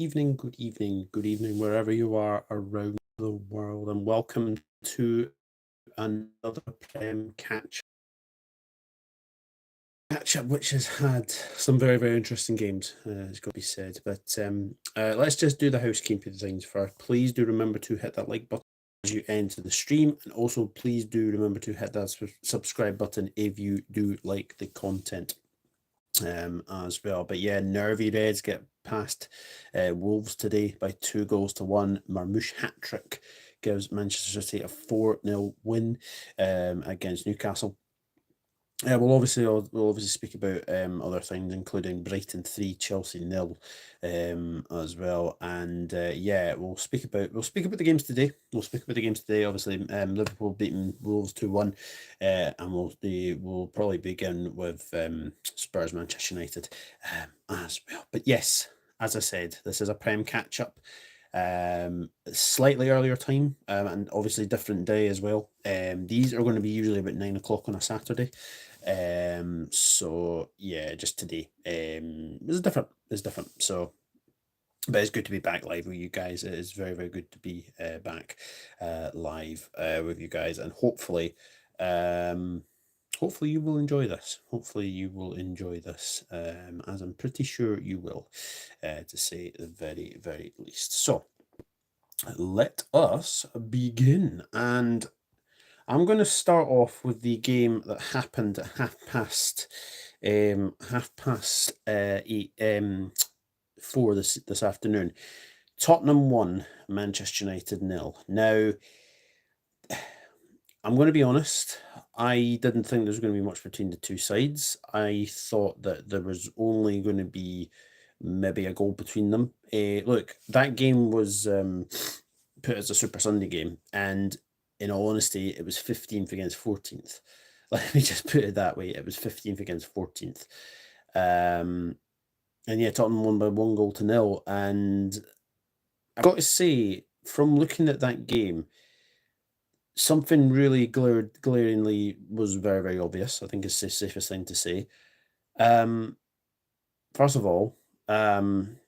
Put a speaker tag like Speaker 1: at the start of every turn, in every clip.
Speaker 1: Good evening, wherever you are around the world, and welcome to another Prem catch up, which has had some very interesting games, it's got to be said. But let's just do the housekeeping things first. Please do remember to hit that like button as you enter the stream, and also please do remember to hit that subscribe button if you do like the content as well. But yeah, nervy Reds get past Wolves today by 2-1. Marmoush hat-trick gives Manchester City a 4-0 win against Newcastle. We'll obviously speak about other things, including Brighton 3, Chelsea 0, as well. And yeah, we'll speak about the games today. Obviously, Liverpool beating Wolves 2-1, and we'll probably begin with Spurs Manchester United as well. But yes, as I said, this is a Prem catch up. Slightly earlier time, and obviously different day as well. These are going to be usually about 9 o'clock on a Saturday. So yeah, just today it's different, so but it's good to be back live with you guys. It is very good to be back live with you guys, and hopefully you will enjoy this. As I'm pretty sure you will, to say the very least. So let us begin, and I'm going to start off with the game that happened at half past 4 this afternoon. Tottenham 1, Manchester United 0. Now, I'm going to be honest, I didn't think there was going to be much between the two sides. I thought that there was only going to be maybe a goal between them. Look, that game was put as a Super Sunday game, and in all honesty, it was 15th against 14th. Let me just put it that way. It was 15th against 14th. And yeah, Tottenham won by 1-0. And I've got to say, from looking at that game, something really glaringly was very obvious. I think it's the safest thing to say. First of all,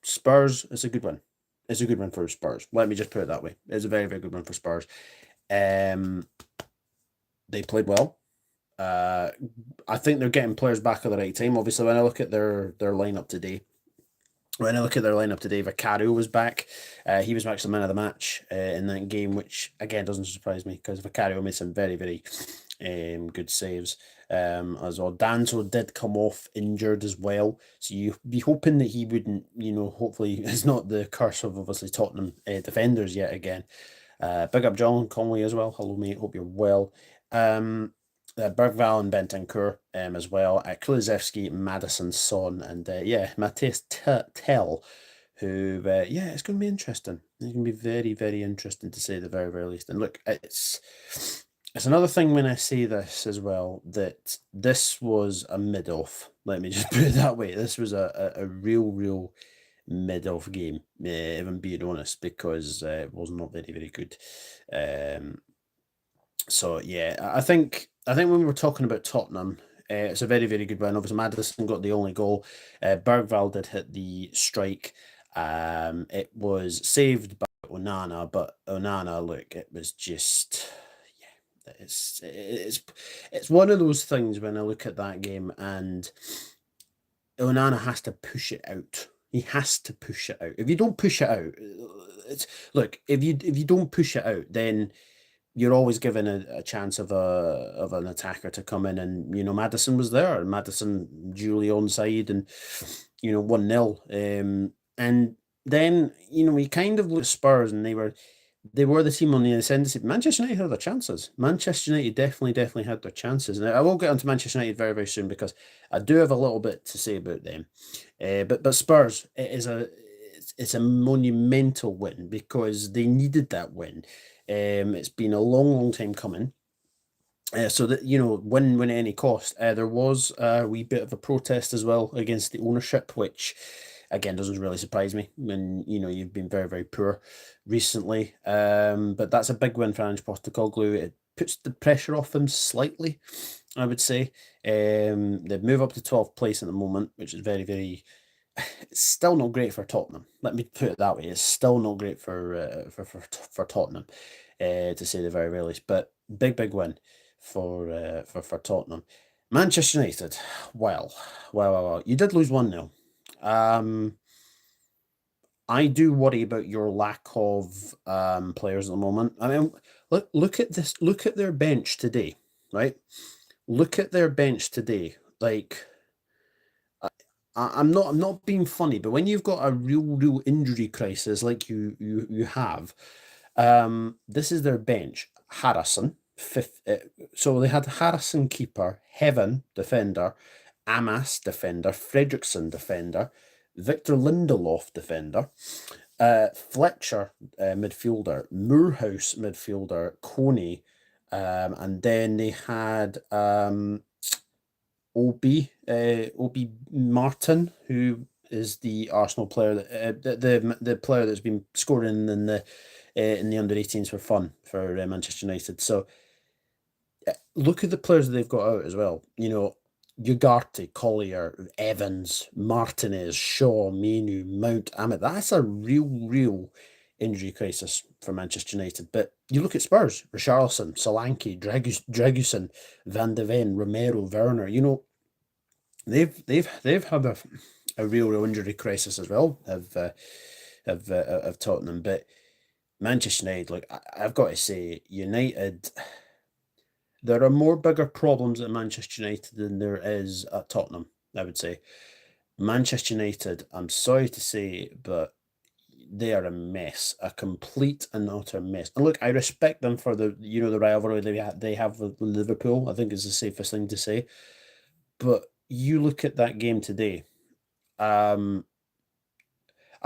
Speaker 1: Spurs, it's a good win. It's a good win for Spurs. Let me just put it that way. It's a very good win for Spurs. They played well. I think they're getting players back at the right time. Obviously, when I look at their lineup today, Vicario was back. He was actually man of the match in that game, which again doesn't surprise me because Vicario made some very good saves as well. Danzo did come off injured as well, so you'd be hoping that he wouldn't, hopefully it's not the curse of obviously Tottenham defenders yet again. Big up John Conley as well. Hello mate, hope you're well. Bergval and Bentancur as well. Kulusevski, Maddison, Son, and Matthias Tell, who it's going to be interesting. It's going to be very interesting to say the very least. And look, it's another thing when I say this as well, that this was a mid-off. Let me just put it that way. This was a real mid-off game, if I'm being honest, because it was not very good. So yeah, I think when we were talking about Tottenham, it's a very good win. Obviously, Maddison got the only goal. Bergval did hit the strike. It was saved by Onana, but Onana, look, it was just, it's one of those things when I look at that game, and Onana has to push it out. He has to push it out. If you don't push it out, if you don't push it out, then you're always given a chance of an attacker to come in, and Maddison was there. Maddison duly onside, and 1-0. And then we kind of looked at Spurs, and they were the team on the ascendancy. Manchester United had their chances. Manchester United definitely had their chances. And I will get onto Manchester United very soon because I do have a little bit to say about them. But Spurs, it's a monumental win because they needed that win. It's been a long time coming. So that, win at any cost. There was a wee bit of a protest as well against the ownership, which again doesn't really surprise me when you've been very poor recently. But that's a big win for Ange Postecoglou. It puts the pressure off them slightly, I would say. They move up to 12th place at the moment, which is very It's still not great for Tottenham. Let me put it that way. It's still not great for Tottenham, to say the very, very least. But big win for Tottenham. Manchester United. Well. You did lose 1-0. I do worry about your lack of players at the moment. I mean, look at this. Look at their bench today, right? Look at their bench today. Like, I'm not being funny, but when you've got a real injury crisis like you have, this is their bench. Harrison, fifth. So they had Harrison keeper, Heaven defender, Amas defender, Fredrickson defender, Victor Lindelof defender, Fletcher midfielder, Moorhouse midfielder, Coney, and then they had Obi Martin, who is the Arsenal player that the player that's been scoring in the under 18s for fun for Manchester United. So look at the players that they've got out as well. You know, Ugarte, Collier, Evans, Martinez, Shaw, Menu, Mount, Amit. That's a real injury crisis for Manchester United. But you look at Spurs, Richarlison, Solanke, Dragusin, Van de Ven, Romero, Werner. You know, they've had a real injury crisis as well of Tottenham. But Manchester United, like I've got to say, United. There are more bigger problems at Manchester United than there is at Tottenham, I would say. Manchester United, I'm sorry to say, but they are a mess, a complete and utter mess. And look, I respect them for the rivalry they have with Liverpool. I think it's the safest thing to say. But you look at that game today. I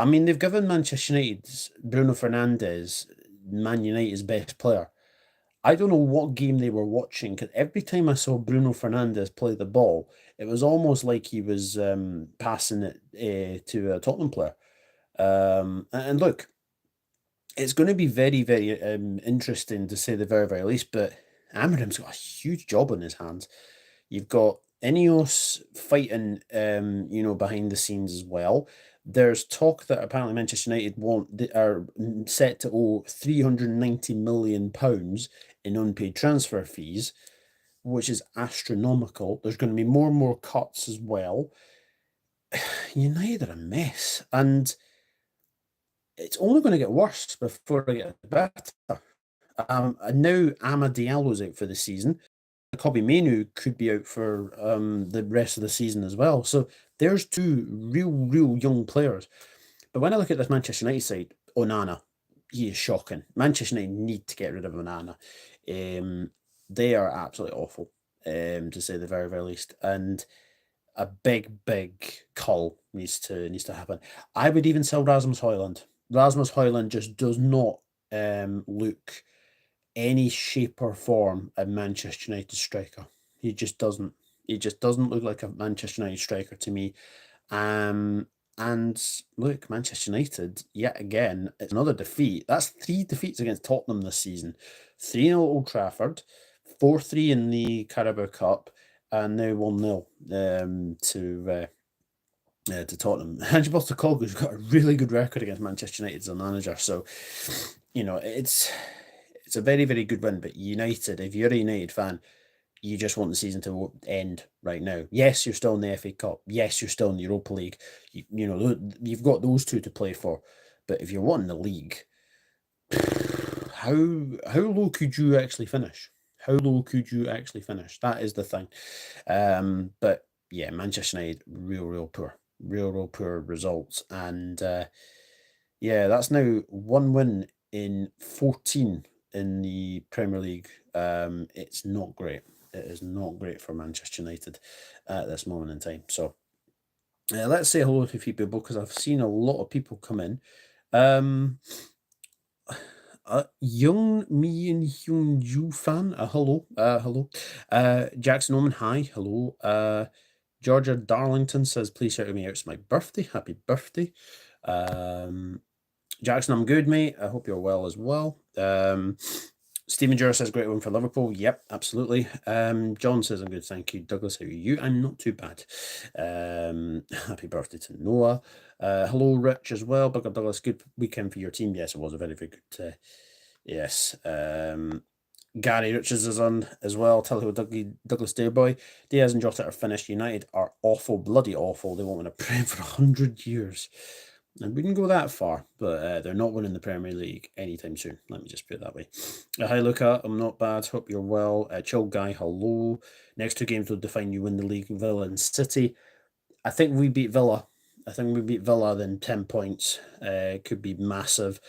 Speaker 1: mean, they've given Manchester United's Bruno Fernandes, Man United's best player. I don't know what game they were watching, because every time I saw Bruno Fernandes play the ball, it was almost like he was passing it to a Tottenham player. And look, it's going to be very interesting to say the very, very least, but Amarim's got a huge job on his hands. You've got Ineos fighting, behind the scenes as well. There's talk that apparently Manchester United are set to owe £390 million in unpaid transfer fees, which is astronomical. There's going to be more and more cuts as well. United are a mess, and it's only going to get worse before it gets better. And now Amad Diallo's out for the season. Kobe Menu could be out for the rest of the season as well. So there's two real young players. But when I look at this Manchester United side, Onana, he is shocking. Manchester United need to get rid of Onana. They are absolutely awful, to say the very, very least. And a big cull needs to happen. I would even sell Rasmus Højlund. Rasmus Højlund just does not look any shape or form a Manchester United striker. He just doesn't. He just doesn't look like a Manchester United striker to me. And look, Manchester United, yet again, it's another defeat. That's 3 defeats against Tottenham this season. 3-0 at Old Trafford, 4-3 in the Carabao Cup, and now 1-0 to Tottenham. Ange Postecoglou's got a really good record against Manchester United as a manager. So, it's a very, very good win. But United, if you're a United fan, you just want the season to end right now. Yes, you're still in the FA Cup. Yes, you're still in the Europa League. You've got those two to play for. But if you're wanting the league, how low could you actually finish? How low could you actually finish? That is the thing. But yeah, Manchester United, real poor. Real poor results. And yeah, that's now 1 win in 14 in the Premier League. It's not great. It is not great for Manchester United at this moment in time. So let's say hello to a few people, because I've seen a lot of people come in. Young Me and Hyun Ju fan, hello. Jackson Oman, hi, hello. Georgia Darlington says, please shout me out. It's my birthday. Happy birthday. Jackson, I'm good, mate. I hope you're well as well. Stephen Jura says great win for Liverpool. Yep, absolutely. John says I'm good, thank you. Douglas, how are you? I'm not too bad. Happy birthday to Noah. Hello, Rich, as well. Bugger Douglas, good weekend for your team. Yes, it was a very, very good. Yes. Gary Richards is on as well. Tell you what, Douglas Dearboy. Diaz and Jota are finished. United are awful, bloody awful. They won't win a Prem for 100 years. And we didn't go that far, but they're not winning the Premier League anytime soon. Let me just put it that way. Hi, Luca. I'm not bad. Hope you're well. Chill Guy, hello. Next two games will define you win the league. Villa and City. I think we beat Villa. Then 10 points could be massive.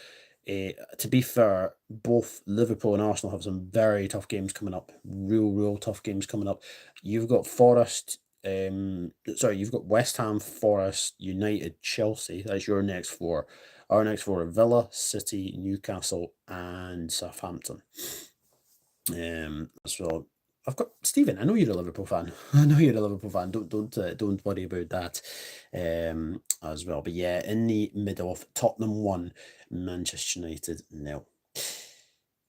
Speaker 1: To be fair, both Liverpool and Arsenal have some very tough games coming up. Real tough games coming up. You've got Forest. You've got West Ham, Forest, United, Chelsea. That's your next four. Our next four are Villa, City, Newcastle, and Southampton. So I've got Stephen. I know you're a Liverpool fan. Don't worry about that. As well. But yeah, in the middle of Tottenham 1, Manchester United 0.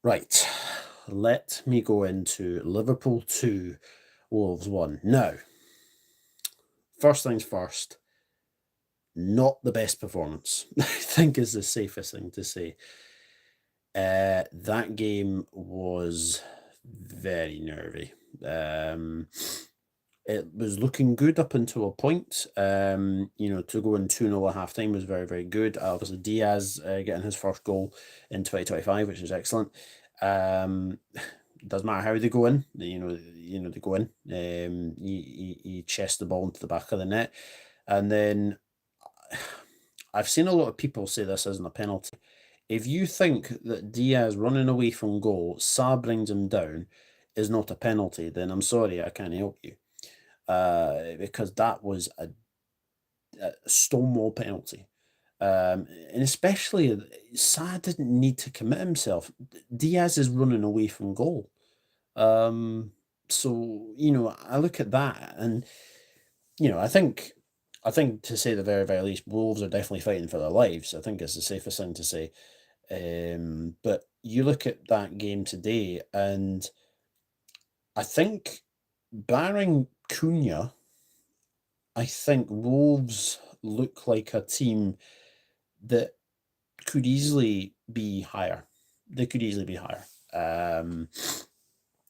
Speaker 1: Right. Let me go into Liverpool 2, Wolves 1. Now, first things first, not the best performance, I think is the safest thing to say. That game was very nervy. It was looking good up until a point. To go in 2-0 at half time was very, very good. Obviously, Diaz getting his first goal in 2025, which is excellent. Doesn't matter how they go in, they go in. He chests the ball into the back of the net. And then I've seen a lot of people say this isn't a penalty. If you think that Diaz running away from goal, Salah brings him down, is not a penalty, then I'm sorry, I can't help you. Because that was a stonewall penalty. And especially, Salah didn't need to commit himself. Diaz is running away from goal. So, I look at that and, I think to say the very, very least, Wolves are definitely fighting for their lives. I think it's the safest thing to say. But you look at that game today, and I think, barring Cunha, I think Wolves look like a team that could easily be higher. They could easily be higher. And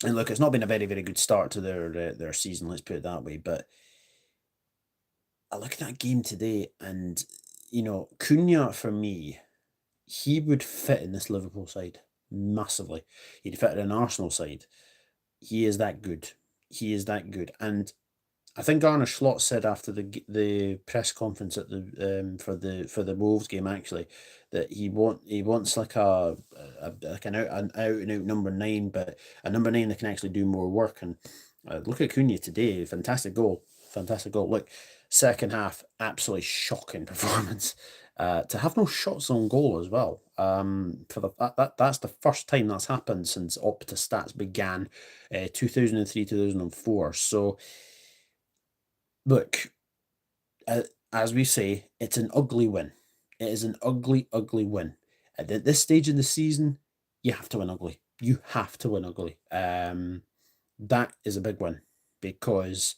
Speaker 1: look, it's not been a very, very good start to their season, let's put it that way. But I look at that game today, and, Cunha, for me, he would fit in this Liverpool side massively. He'd fit in an Arsenal side. He is that good. And I think Arne Slot said after the press conference at the for the Wolves game, actually, that he wants like an out and out number 9, but a number 9 that can actually do more work. And look at Cunha today, fantastic goal. Look, second half, absolutely shocking performance. To have no shots on goal as well. That's the first time that's happened since Opta Stats began, 2003, 2004. So, look, as we say, it's an ugly win. It is an ugly win. At this stage in the season, you have to win ugly. You have to win ugly. That is a big win, because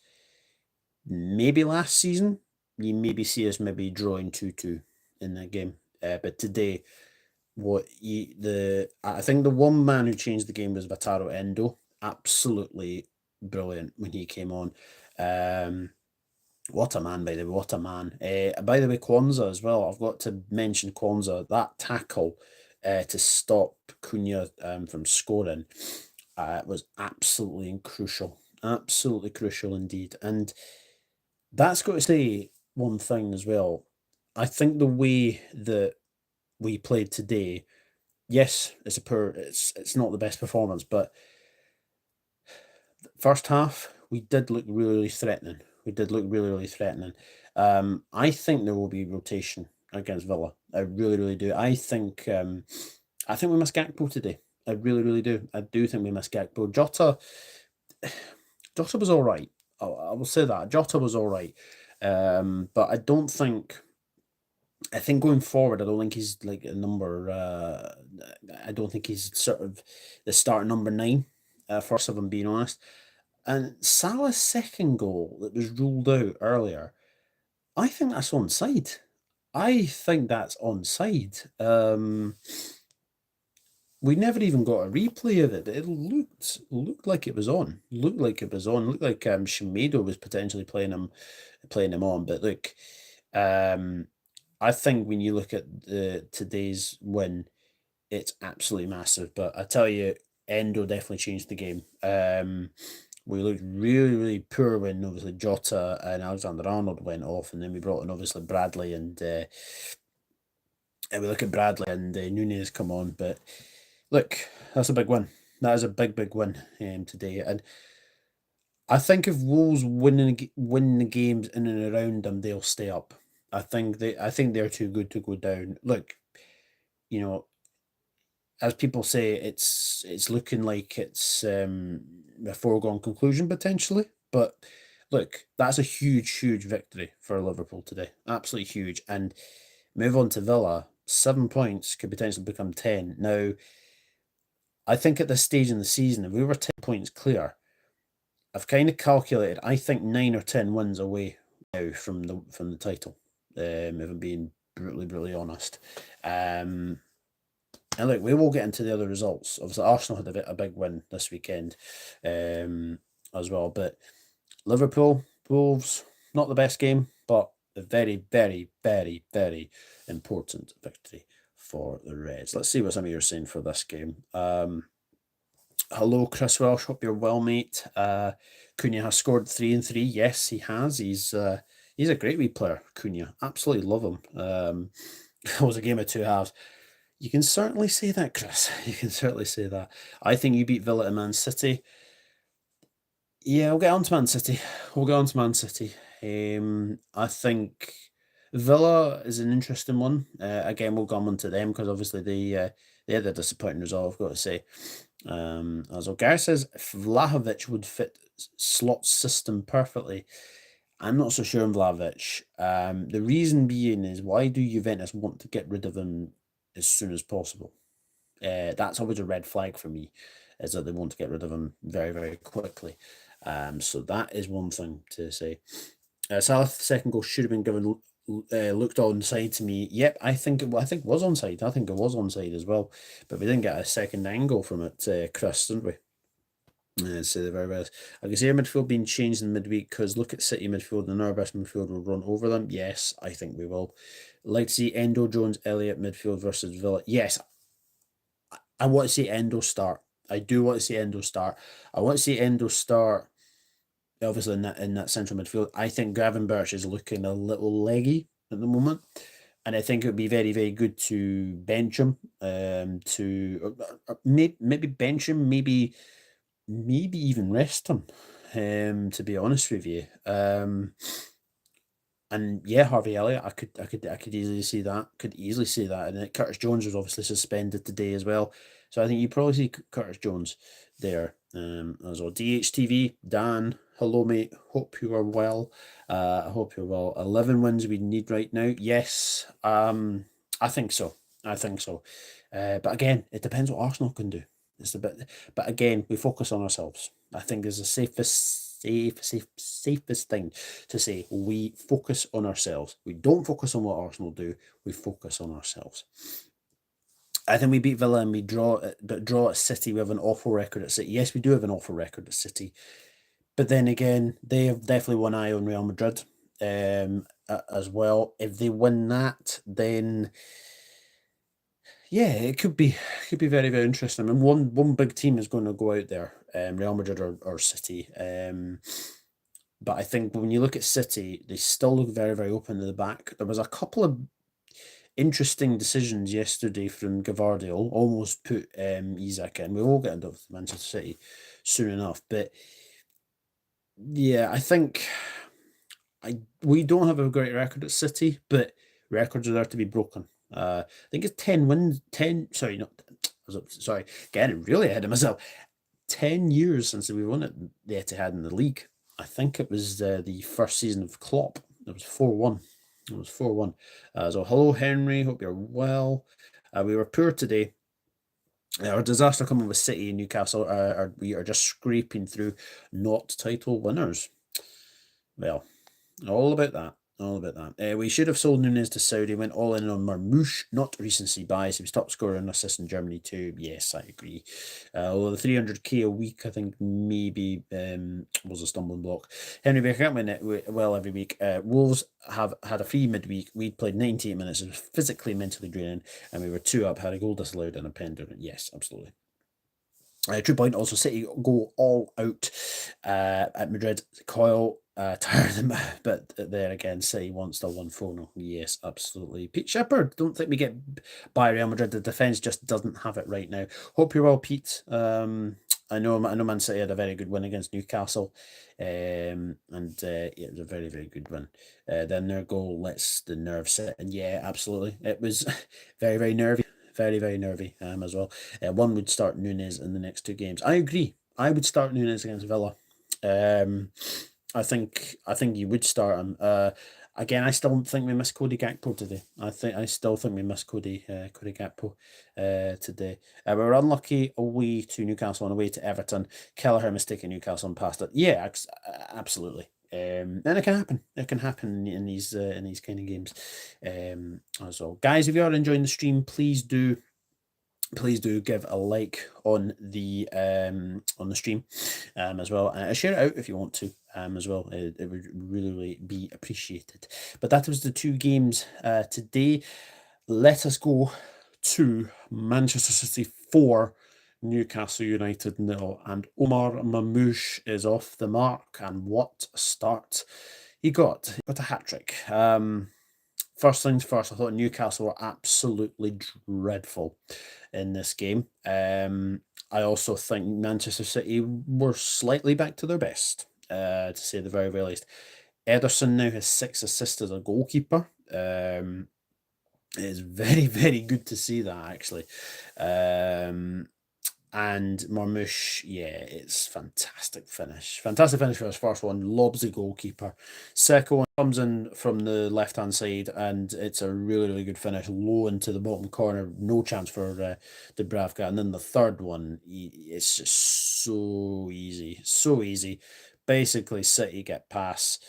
Speaker 1: maybe last season you maybe see us maybe drawing 2-2 in that game. But today, I think the one man who changed the game was Wataru Endo. Absolutely brilliant when he came on. What a man, by the way, what a man. By the way, Kwanzaa as well. I've got to mention Kwanzaa. That tackle to stop Cunha from scoring was absolutely crucial. Absolutely crucial indeed. And that's got to say one thing as well. I think the way that we played today, yes, it's not the best performance, but first half we did look really threatening. I think there will be rotation against Villa. I really do. I think we missed Gakpo today. I really do. I do think we missed Gakpo. Jota was all right. I will say that Jota was all right, but I don't think I think going forward, I don't think he's like a number. I don't think he's sort of the start number 9. First, if I'm being honest. And Salah's second goal that was ruled out earlier, I think that's onside. I think that's onside. We never even got a replay of it. It looked like it was on. Looked like it was on. Looked like Semedo was potentially playing him on. But look, I think when you look at today's win, it's absolutely massive. But I tell you, Endo definitely changed the game. We looked really, really poor when obviously Jota and Alexander-Arnold went off, and then we brought in obviously Bradley and we look at Bradley and Nunez come on. But look, that's a big win. That is a big, big win today. And I think if Wolves win the games in and around them, they'll stay up. I think they're too good to go down. Look, you know, as people say, it's looking like it's a foregone conclusion potentially. But look, that's a huge, huge victory for Liverpool today. Absolutely huge. And move on to Villa. 7 points could potentially become 10. Now, I think at this stage in the season, if we were 10 points clear, I've kind of calculated, I think 9 or 10 wins away now from the title, if I'm being brutally honest. And look, we will get into the other results. Obviously, Arsenal had a big win this weekend as well. But Liverpool, Wolves, not the best game, but a very, very, very, very important victory for the Reds. Let's see what some of you are saying for this game. Hello, Chris Welsh. Hope you're well, mate. Cunha has scored 3 and 3. Yes, he has. He's a great wee player, Cunha. Absolutely love him. It was a game of two halves. You can certainly say that, Chris. You can certainly say that. I think you beat Villa and Man City. Yeah, we'll get on to Man City. I think Villa is an interesting one. Again, we'll come on to them because obviously they had a disappointing result, I've got to say. As Ogar says, Vlahovic would fit Slot's system perfectly. I'm not so sure on Vlahovic. The reason being is, why do Juventus want to get rid of him as soon as possible? That's always a red flag for me, is that they want to get rid of him very, very quickly. So that is one thing to say. Salah's second goal should have been given. Looked onside to me. Yep, I think it was onside. I think it was onside as well, but we didn't get a second angle from it, Chris, didn't we? So the very best. I can see our midfield being changed in midweek because look at City midfield and our best midfield will run over them. Yes, I think we will. Like to see Endo, Jones, Elliott midfield versus Villa. Yes, I want to see Endo start. I do want to see Endo start. I want to see Endo start. Obviously, in that central midfield, I think Gavin Birch is looking a little leggy at the moment, and I think it would be very, very good to bench him. Maybe bench him, maybe even rest him. To be honest with you, and yeah, Harvey Elliott, I could easily see that. And then Curtis Jones was obviously suspended today as well, so I think you probably see Curtis Jones there as well. DHTV, Dan, hello mate. Hope you are well. I hope you're well. 11 wins we need right now. Yes, I think so. But again, it depends what Arsenal can do. But again, we focus on ourselves. I think is the safest thing to say. We focus on ourselves. We don't focus on what Arsenal do. We focus on ourselves. I think we beat Villa and we draw at City. We have an awful record at City. Yes, we do have an awful record at City. But then again, they have definitely one eye on Real Madrid as well. If they win that, then yeah, it could be very, very interesting. I mean, one big team is going to go out there, Real Madrid or City. But I think when you look at City, they still look very, very open to the back. There was a couple of interesting decisions yesterday from Gavardiol, almost put Isak in. We will get into Manchester City soon enough, but yeah, I think we don't have a great record at City, but records are there to be broken. I think it's 10 wins. Getting really ahead of myself. 10 years since we won it, the Etihad in the league. I think it was the first season of Klopp. It was 4-1. It was 4-1. So hello, Henry. Hope you're well. We were poor today. Our disaster coming with City and Newcastle. We are just scraping through, not title winners. Well, all about that. All about that. We should have sold Nunes to Saudi, went all in on Marmoush, not recency bias. He was top scorer and assist in Germany too. Yes, I agree. Although the 300k a week, I think maybe was a stumbling block. Henry Baker can't win it well every week. Wolves have had a free midweek. We played 98 minutes. It was physically, mentally draining, and we were 2 up, had a goal disallowed and a pen down. Yes, absolutely. True point. Also, City go all out at Madrid. Coyle tired them, but there again, City wants the 1-4. Yes, absolutely. Pete Shepherd, don't think we get by Real Madrid. The defense just doesn't have it right now. Hope you're well, Pete. I know Man City had a very good win against Newcastle, and it was a very, very good win. Then their goal lets the nerves sit, and yeah, absolutely, it was very, very nervy. Very, very nervy as well. One would start Nunes in the next 2 games. I agree. I would start Nunes against Villa. I think you would start him. Again, I still don't think we missed Cody Gakpo today. I still think we missed Cody Gakpo today. We were unlucky away to Newcastle and away to Everton. Kelleher mistaken Newcastle and passed it. Yeah, absolutely. And it can happen. It can happen in these kind of games. As well, guys, if you are enjoying the stream, please do give a like on the stream as well, and share it out if you want to as well. It would really be appreciated. But that was the 2 games today. Let us go to Manchester City 4, Newcastle United 0, and Omar Marmoush is off the mark. And what a start he got! He got a hat-trick. First things first, I thought Newcastle were absolutely dreadful in this game. I also think Manchester City were slightly back to their best, to say the very, very least. Ederson now has 6 assists as a goalkeeper. It's very, very good to see that, actually. And Marmoush, yeah, it's fantastic finish. Fantastic finish for his first one. Lobs the goalkeeper. Second one comes in from the left-hand side, and it's a really, really good finish. Low into the bottom corner. No chance for Dubravka. And then the third one, it's just so easy. So easy. Basically, City get past...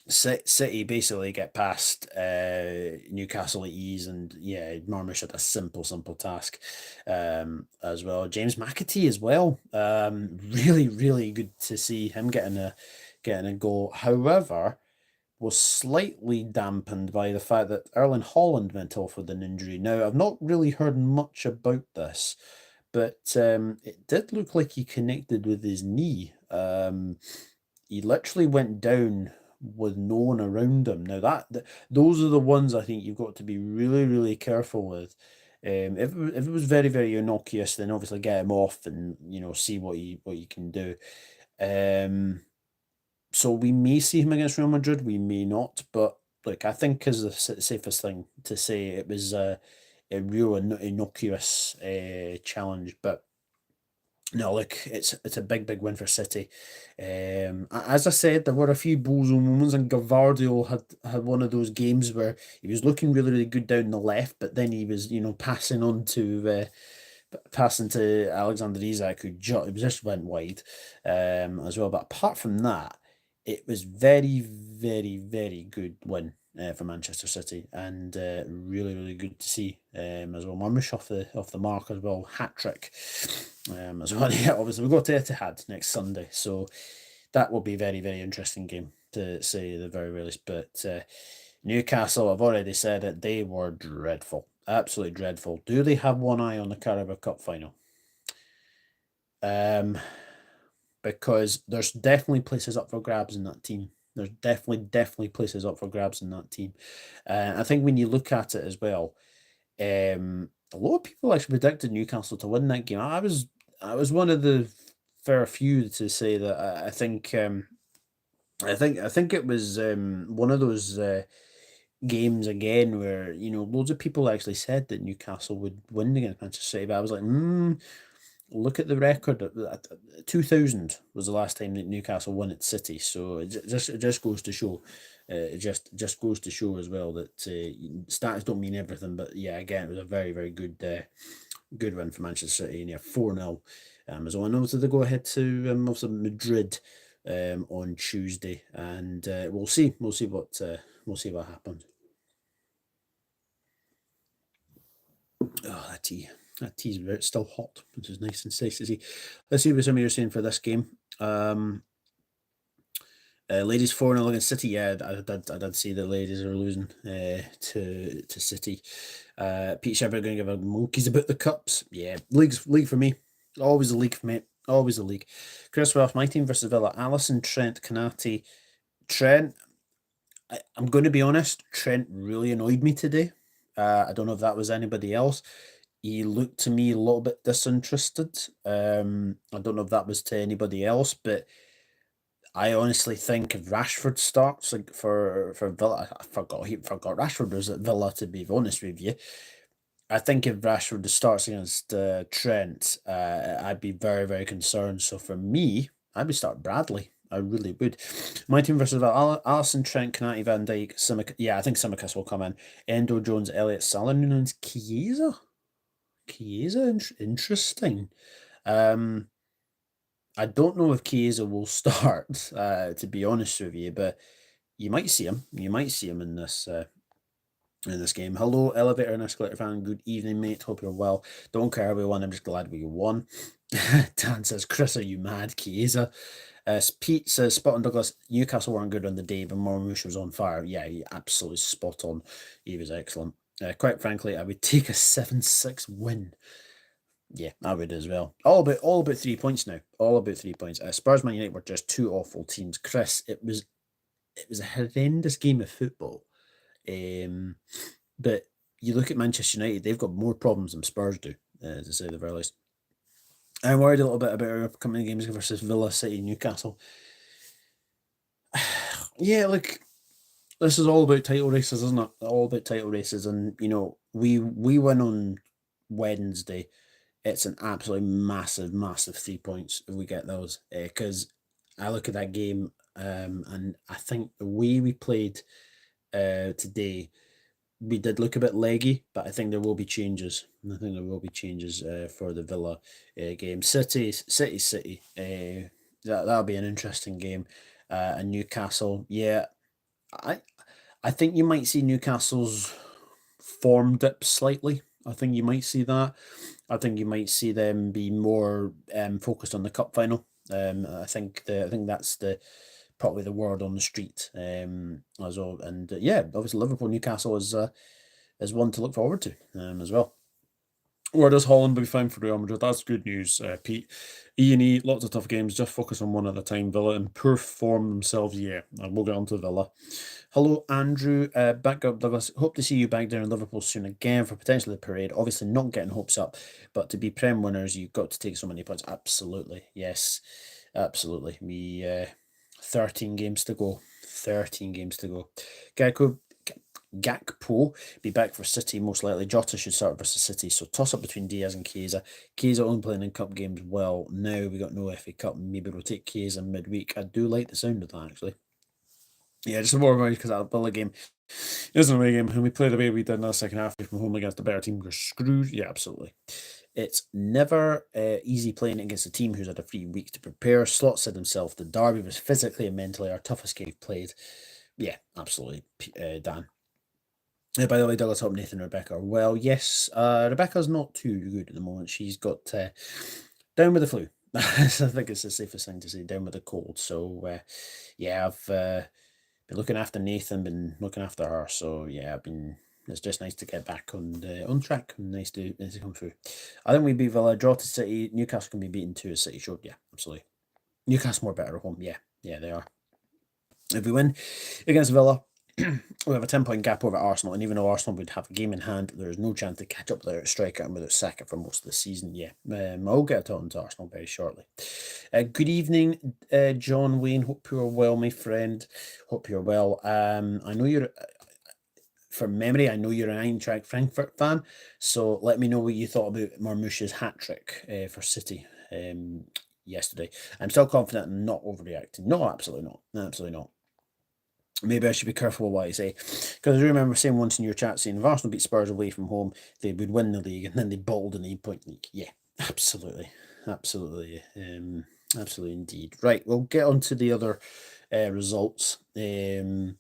Speaker 1: City basically get past Newcastle at ease, and yeah, Marmoush had a simple task as well. James McAtee as well. Really, really good to see him getting a goal. However, was slightly dampened by the fact that Erling Haaland went off with an injury. Now, I've not really heard much about this, but it did look like he connected with his knee. He literally went down with no one around him. Now those are the ones I think you've got to be really, really careful with. If it was very, very innocuous, then obviously get him off and see what you can do. So we may see him against Real Madrid, we may not, but like I think is the safest thing to say. It was a real innocuous challenge, but no, look, it's a big, big win for City. As I said, there were a few bozo moments, and Gavardio had one of those games where he was looking really, really good down the left, but then he was, passing to Alexander Isak, who just went wide as well. But apart from that, it was very, very, very good win for Manchester City, and really, really good to see as well. Marmoush off the mark as well, hat-trick as well. Yeah, obviously we go to Etihad next Sunday, so that will be a very, very interesting game to say the very least. But Newcastle, I've already said it, they were dreadful, absolutely dreadful. Do they have one eye on the Carabao Cup final? Because there's definitely places up for grabs in that team. There's definitely places up for grabs in that team. I think when you look at it as well, a lot of people actually predicted Newcastle to win that game. I was one of the fair few to say that I think it was one of those games again where loads of people actually said that Newcastle would win against Manchester City, but I was like, look at the record. 2000 was the last time that Newcastle won at City, so it just goes to show it just goes to show as well that stats don't mean everything. But yeah, again, it was a very, very good win for Manchester City, and yeah, 4-0 as well. And obviously they go ahead to also Madrid on Tuesday, and we'll see what happens. Oh, that tea's still hot, which is nice and nice to see. Let's see what some of you are saying for this game. Ladies 4-0 against City. Yeah, I did see the ladies are losing to City. Pete Shepherd going to give a monkeys about the cups. Yeah, league for me. Always a league for me. Always a league. Chris Welsh, my team versus Villa. Alisson, Trent, Kanati. Trent, I'm going to be honest, Trent really annoyed me today. I don't know if that was anybody else. He looked to me a little bit disinterested. I don't know if that was to anybody else, but I honestly think if Rashford starts for Villa, I forgot Rashford was at Villa, to be honest with you. I think if Rashford starts against Trent, I'd be very, very concerned. So for me, I'd be start Bradley. I really would. My team versus Alisson, Trent, Kanati, Van Dijk, Tsimikas. Yeah, I think Tsimikas will come in. Endo, Jones, Elliott, Salah, Nunes, Chiesa. Interesting. I don't know if Chiesa will start, to be honest with you, but you might see him. You might see him in this game. Hello, Elevator and Escalator fan. Good evening, mate. Hope you're well. Don't care how we won. I'm just glad we won. Dan says, Chris, are you mad? Chiesa. Pete says, spot on Douglas. Newcastle weren't good on the day, but Marmoush was on fire. Yeah, he absolutely spot on. He was excellent. Quite frankly, I would take a 7-6 win. Yeah, I would as well. All about 3 points now. All about 3 points. Spurs, Man United were just two awful teams. Chris, it was a horrendous game of football. But you look at Manchester United; they've got more problems than Spurs do, to say the very least. I'm worried a little bit about our upcoming games versus Villa, City, Newcastle. Yeah, look, this is all about title races, isn't it? All about title races, and we win on Wednesday. It's an absolutely massive 3 points if we get those. Because I look at that game, and I think the way we played today, we did look a bit leggy, but I think there will be changes. I think there will be changes for the Villa game. City. That'll be an interesting game. And Newcastle, yeah, I think you might see Newcastle's form dip slightly. I think you might see that. I think you might see them be more focused on the cup final. I think that's probably the word on the street as well. And yeah, obviously Liverpool, Newcastle is one to look forward to as well. Where does Holland be fine for Real Madrid? That's good news, Pete. E&E, lots of tough games. Just focus on one at a time. Villa in poor form themselves. Yeah, and we'll get on to Villa. Hello, Andrew. Back up, Douglas. Hope to see you back there in Liverpool soon again for potentially the parade. Obviously, not getting hopes up, but to be Prem winners, you've got to take so many points. Absolutely. Yes, absolutely. We 13 games to go. 13 games to go. Gakpo be back for City most likely. Jota should start versus City, so toss up between Diaz and Chiesa. Chiesa only playing in cup games. Well, now we got no FA Cup. Maybe we'll take Chiesa midweek. I do like the sound of that actually. Yeah, just more about because that Villa game isn't a away game. When we play the way we did in the second half from home against a better team, we're screwed. Yeah, absolutely. It's never easy playing against a team who's had a free week to prepare. Slot said himself, the derby was physically and mentally our toughest game we've played. Yeah, absolutely, Dan. By the way, Douglas, hope Nathan and Rebecca are well. Yes, Rebecca's not too good at the moment. She's got down with the flu. So I think it's the safest thing to say, down with the cold. So yeah, I've been looking after Nathan, been looking after her. So yeah, it's just nice to get back on track. Nice to come through. I think we beat Villa, draw to City. Newcastle can be beaten too, as City showed. Yeah, absolutely. Newcastle more better at home. Yeah, they are. If we win against Villa, we have a 10-point gap over Arsenal, and even though Arsenal would have a game in hand, there is no chance to catch up without a striker and without Saka for most of the season. Yeah, I'll get on to Arsenal very shortly. Good evening, John Wayne. Hope you're well, my friend. Hope you're well. I know you're, from memory, I know you're an Eintracht Frankfurt fan, so let me know what you thought about Marmoush's hat-trick for City yesterday. I'm still confident I'm not overreacting. No, absolutely not. Absolutely not. maybe I should be careful with what I say, because I remember saying once in your chat, saying if Arsenal beat Spurs away from home, they would win the league, and then they bottled an 8-point league. Yeah, absolutely, absolutely, absolutely indeed. Right, we'll get on to the other results, because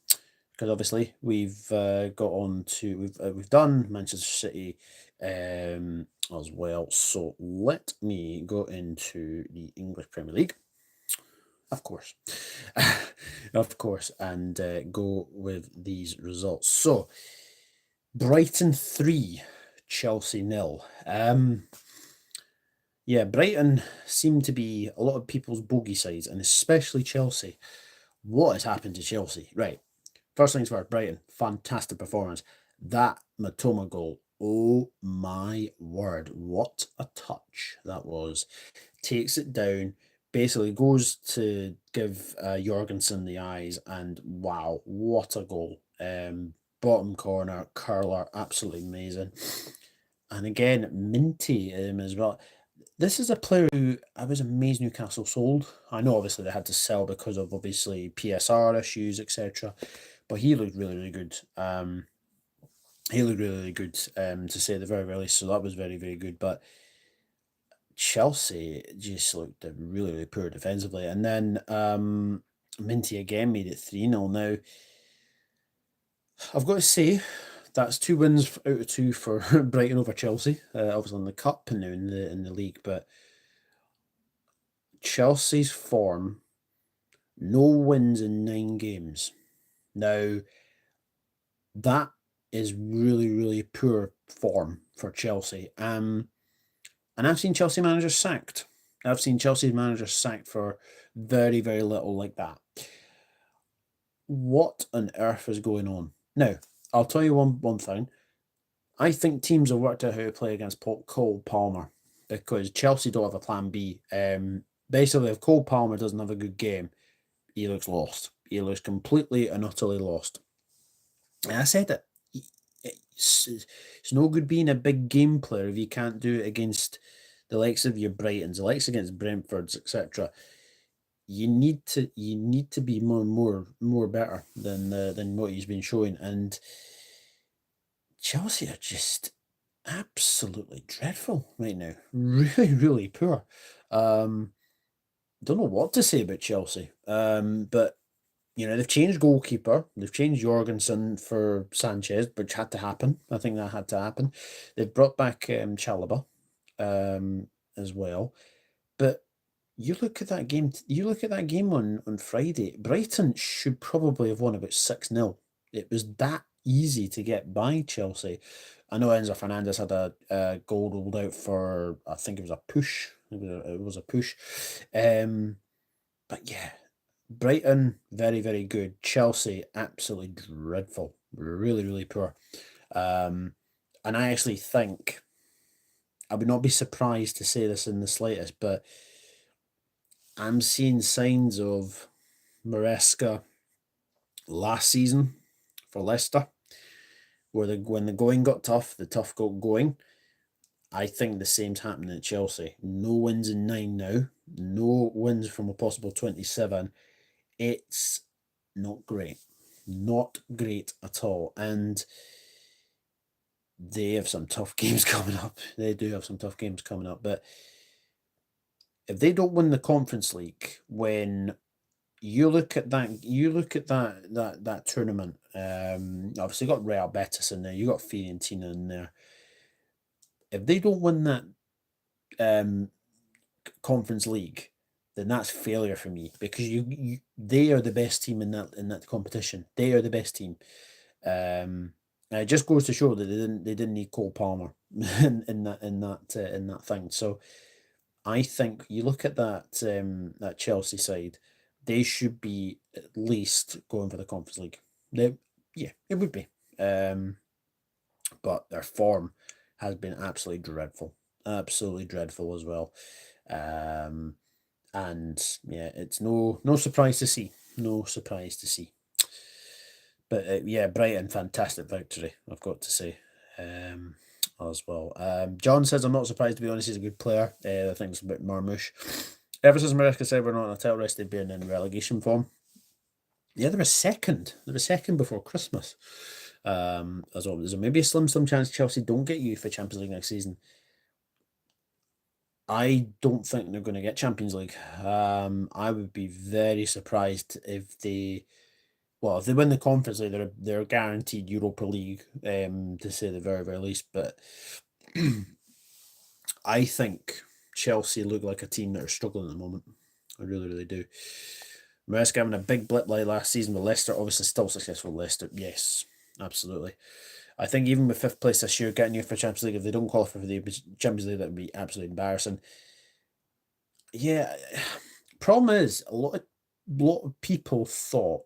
Speaker 1: obviously we've got on to we've done Manchester City as well. So let me go into the English Premier League. Of course, of course, and go with these results. So, Brighton 3, Chelsea 0. Yeah, Brighton seem to be a lot of people's bogey sides, and especially Chelsea. What has happened to Chelsea? Right, first things first, Brighton, fantastic performance. That Matoma goal, oh my word, what a touch that was. Takes it down, basically goes to give Jorgensen the eyes, and wow, what a goal. Bottom corner, curler, absolutely amazing. And again, Minty as well. This is a player who I was amazed Newcastle sold. I know obviously they had to sell because of obviously PSR issues, etc. But he looked really, really good. He looked really, really good, to say the very, very least. So that was very, very good. But Chelsea just looked really, really poor defensively. And then Minty again made it 3-0. Now, I've got to say, that's 2 wins out of 2 for Brighton over Chelsea. Obviously in the cup and now in the league. But Chelsea's form, no wins in 9 games. Now, that is really, really poor form for Chelsea. And I've seen Chelsea managers sacked. I've seen Chelsea managers sacked for very, very little like that. What on earth is going on? Now, I'll tell you one thing. I think teams have worked out how to play against Cole Palmer, because Chelsea don't have a plan B. Basically, if Cole Palmer doesn't have a good game, he looks lost. He looks completely and utterly lost. And I said it. It's no good being a big game player if you can't do it against the likes of your Brightons, the likes against Brentfords, etc. You need to be more better than what he's been showing. And Chelsea are just absolutely dreadful right now. Really, really poor. Don't know what to say about Chelsea. But you know, they've changed goalkeeper. They've changed Jorgensen for Sanchez, which had to happen. I think that had to happen. They've brought back Chalobah as well. But you look at that game. You look at that game on Friday. Brighton should probably have won about 6-0. It was that easy to get by Chelsea. I know Enzo Fernandez had a goal ruled out for, I think it was a push. It was a push. But yeah, Brighton very, very good. Chelsea absolutely dreadful. Really, really poor. And I actually think, I would not be surprised to say this in the slightest, but I'm seeing signs of Maresca last season for Leicester, where when the going got tough, the tough got going. I think the same's happening at Chelsea. No wins in 9 now. No wins from a possible 27. It's not great. Not great at all. And they have some tough games coming up. They do have some tough games coming up. But if they don't win the Conference League, when you look at that tournament, obviously you got Real Betis in there, you got Fiorentina in there. If they don't win that Conference League, then that's failure for me, because they are the best team in that competition. They are the best team. And it just goes to show that they didn't need Cole Palmer in that thing. So I think you look at that Chelsea side, they should be at least going for the Conference League. Yeah, it would be. But their form has been absolutely dreadful as well. And yeah, it's no surprise to see. No surprise to see. But yeah, Brighton, fantastic victory, I've got to say, as well. John says, I'm not surprised, to be honest, he's a good player. I think it's about Marmoush. Ever since Maresca said we're not on a title race, they've been in relegation form. Yeah, they were second. They were second before Christmas. As well, there's maybe a slim chance Chelsea don't get you for Champions League next season. I don't think they're going to get Champions League. I would be very surprised if they, well, if they win the Conference League, they're guaranteed Europa League. To say the very least, but I think Chelsea look like a team that are struggling at the moment. I really do. Maresca having a big blip like last season with Leicester, obviously still successful. Leicester, yes, absolutely. I think even with fifth place this year, getting you for Champions League, if they don't qualify for the Champions League, that would be absolutely embarrassing. Yeah, problem is a lot of people thought,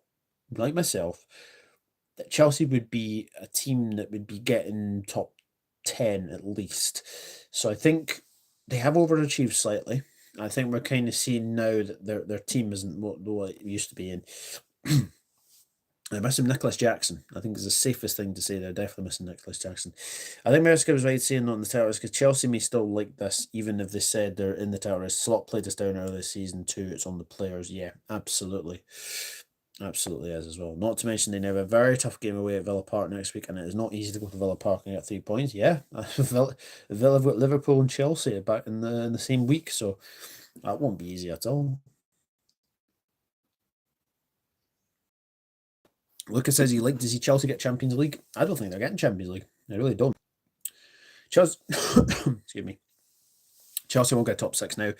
Speaker 1: like myself, that Chelsea would be a team that would be getting top 10 at least. So I think they have overachieved slightly. I think we're kind of seeing now that their team isn't what it used to be. And they're missing Nicholas Jackson. I think it's the safest thing to say. They're definitely missing Nicholas Jackson. I think Merska was right saying not in the title race because Chelsea may still like this, even if they said they're in the title race. Slot played us down early this season too. It's on the players. Yeah, absolutely. Absolutely is as well. Not to mention they now have a very tough game away at Villa Park next week, and it is not easy to go to Villa Park and get 3 points. Yeah, Villa have got Liverpool and Chelsea back in the same week, so that won't be easy at all. Lucas says he liked to see Chelsea get Champions League. I don't think they're getting Champions League. I really don't. Chelsea, excuse me. Chelsea won't get top six now,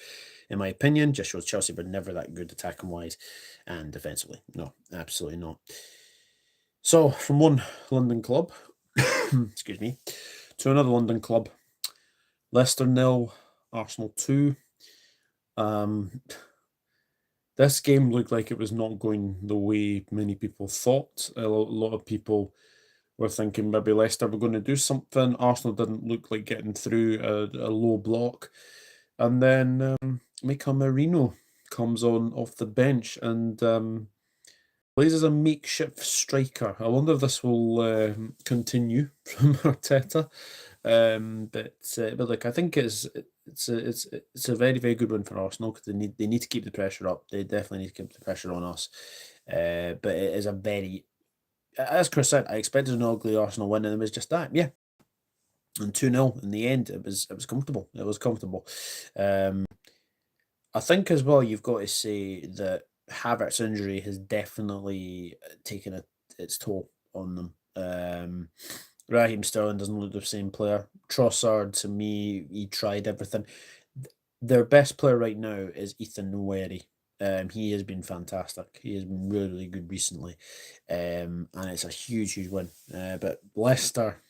Speaker 1: in my opinion. Just shows Chelsea were never that good attacking wise and defensively. No, absolutely not. So from one London club, excuse me, to another London club, Leicester 0, Arsenal 2. This game looked like it was not going the way many people thought. A lot of people were thinking maybe Leicester were going to do something. Arsenal didn't look like getting through a low block. And then Mika Marino comes on off the bench and plays as a makeshift striker. I wonder if this will continue from Arteta. But look, I think it's a very good one for Arsenal because they need to keep the pressure up. They definitely need to keep the pressure on us. But it is a very, as Chris said, I expected an ugly Arsenal win, and it was just that, yeah. And 2-0 in the end, it was comfortable. It was comfortable. I think as well, you've got to say that Havertz's injury has definitely taken its toll on them. Raheem Sterling doesn't look the same player. Trossard, to me, he tried everything. Their best player right now is Ethan Nwaneri. He has been fantastic. He has been really good recently. And it's a huge win. But Leicester,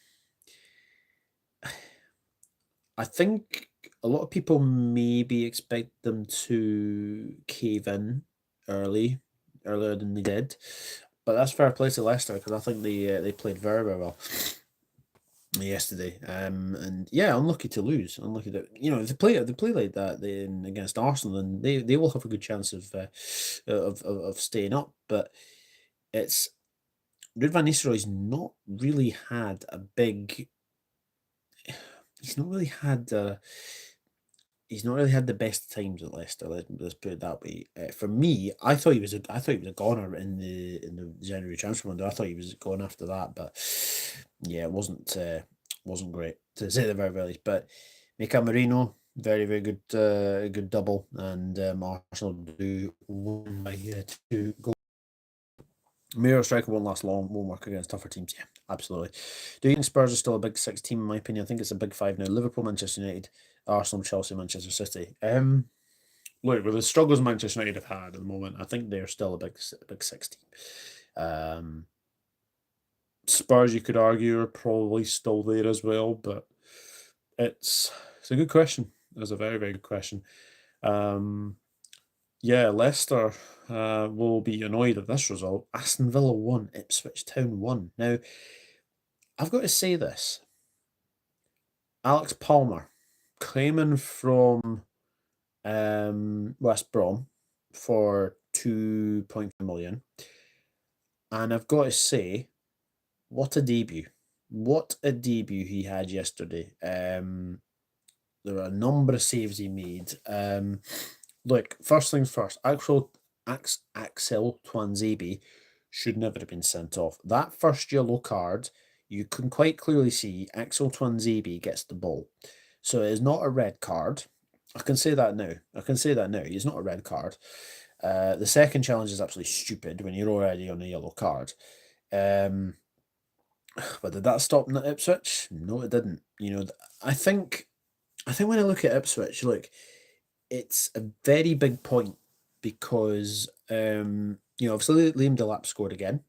Speaker 1: I think a lot of people maybe expect them to cave in earlier than they did. But that's fair play to Leicester because I think they played very well yesterday. And yeah, unlucky to lose. Unlucky that if they play like that then against Arsenal, then they will have a good chance of staying up. But it's Ruud van Nistelrooy's not really had a big. He's not really had. He's not really had the best times at Leicester. Let's put it that way. For me, I thought he was a goner in the January transfer window. I thought he was gone after that, but yeah, it wasn't great to say the very least. But Mika Marino, very good, good double, and Arsenal do win by 2 goals. Mirror striker won't last long, won't work against tougher teams. Yeah, absolutely. Do you think Spurs are still a big 6 team? In my opinion, I think it's a big 5 now. Liverpool, Manchester United, Arsenal, Chelsea, Manchester City. Look, with the struggles Manchester United have had at the moment, I think they're still a big 6 team. Spurs, you could argue, are probably still there as well, but it's a good question. It's a very good question. Yeah, Leicester will be annoyed at this result. Aston Villa 1, Ipswich Town 1. Now, I've got to say this. Alex Palmer claiming from West Brom for 2.5 million. And I've got to say, what a debut. What a debut he had yesterday. There were a number of saves he made. Look, first things first, Axel Twanzebe should never have been sent off. That first yellow card, you can quite clearly see Axel Tuanzebe gets the ball. So it is not a red card. I can say that now. It's not a red card. The second challenge is absolutely stupid when you're already on a yellow card. But did that stop Ipswich? No, it didn't. I think when I look at Ipswich, look, it's a very big point because obviously Liam Delap scored again.